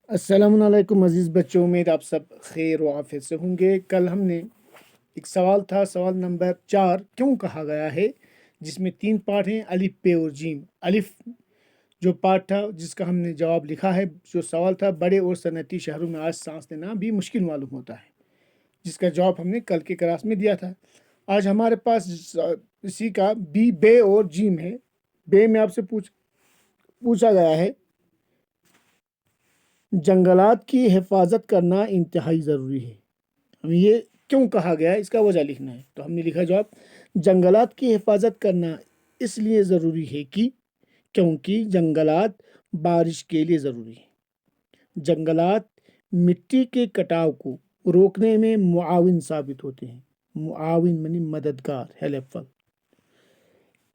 السلام علیکم عزیز بچوں، امید آپ سب خیر و عافیت سے ہوں گے۔ کل ہم نے ایک سوال تھا، سوال نمبر 4 کیوں کہا گیا ہے، جس میں 3 پارٹ ہیں، الف، بے اور جیم۔ الف جو پارٹ تھا جس کا ہم نے جواب لکھا ہے، جو سوال تھا بڑے اور صنعتی شہروں میں آج سانس لینا بھی مشکل معلوم ہوتا ہے، جس کا جواب ہم نے کل کی کلاس میں دیا تھا۔ آج ہمارے پاس اسی کا بے اور جیم ہے۔ بے میں آپ سے پوچھا گیا ہے جنگلات کی حفاظت کرنا انتہائی ضروری ہے۔ ہمیں یہ کیوں کہا گیا ہے، اس کا وجہ لکھنا ہے۔ تو ہم نے لکھا جواب، جنگلات کی حفاظت کرنا اس لیے ضروری ہے کیونکہ جنگلات بارش کے لیے ضروری ہے۔ جنگلات مٹی کے کٹاؤ کو روکنے میں معاون ثابت ہوتے ہیں۔ معاون یعنی مددگار، ہیلپفل۔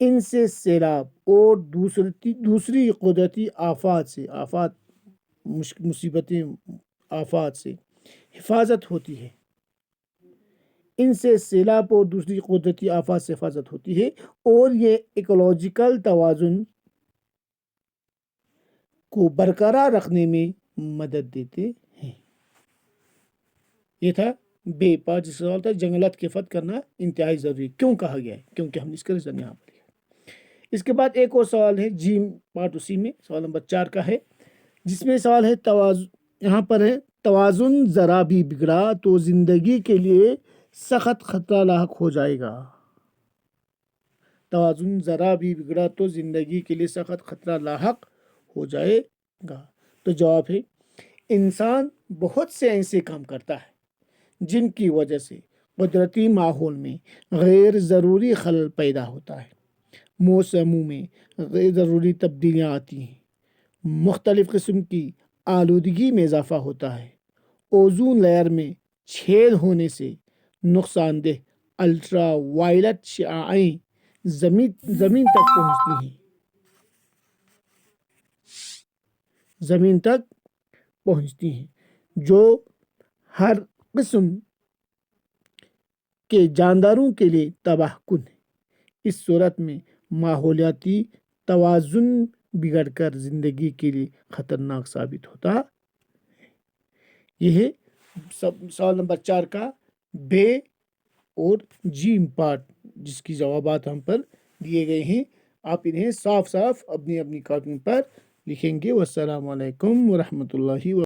ان سے سیلاب اور دوسری قدرتی مصیبتیں آفات سے حفاظت ہوتی ہے۔ ان سے سیلاب اور دوسری قدرتی آفات سے حفاظت ہوتی ہے اور یہ ایکولوجیکل توازن کو برقرار رکھنے میں مدد دیتے ہیں۔ یہ تھا بے پارٹ، جس سوال تھا جنگلات کی حفاظت کرنا انتہائی ضروری ہے۔ کیوں کہا گیا ہے؟ کیونکہ ہم نے اس کا ریزن یہاں پر لکھا۔ اس کے بعد ایک اور سوال ہے، جیم پارٹ اسی میں، سوال نمبر 4 کا ہے، جس میں سوال ہے یہاں پر ہے، توازن ذرا بھی بگڑا تو زندگی کے لیے سخت خطرہ لاحق ہو جائے گا۔ توازن ذرا بھی بگڑا تو زندگی کے لیے سخت خطرہ لاحق ہو جائے گا۔ تو جواب ہے، انسان بہت سے ایسے کام کرتا ہے جن کی وجہ سے قدرتی ماحول میں غیر ضروری خلل پیدا ہوتا ہے۔ موسموں میں غیر ضروری تبدیلیاں آتی ہیں، مختلف قسم کی آلودگی میں اضافہ ہوتا ہے، اوزون لیئر میں چھید ہونے سے نقصان دہ الٹرا وائلٹ شعاعیں زمین تک پہنچتی ہیں جو ہر قسم کے جانداروں کے لیے تباہ کن ہے۔ اس صورت میں ماحولیاتی توازن بگڑ کر زندگی کے لیے خطرناک ثابت ہوتا ہے۔ یہ ہے سوال نمبر 4 کا بے اور جیم پارٹ، جس کی جوابات ہم پر دیے گئے ہیں۔ آپ انہیں صاف اپنی کاپی پر لکھیں گے۔ والسلام علیکم ورحمۃ اللہ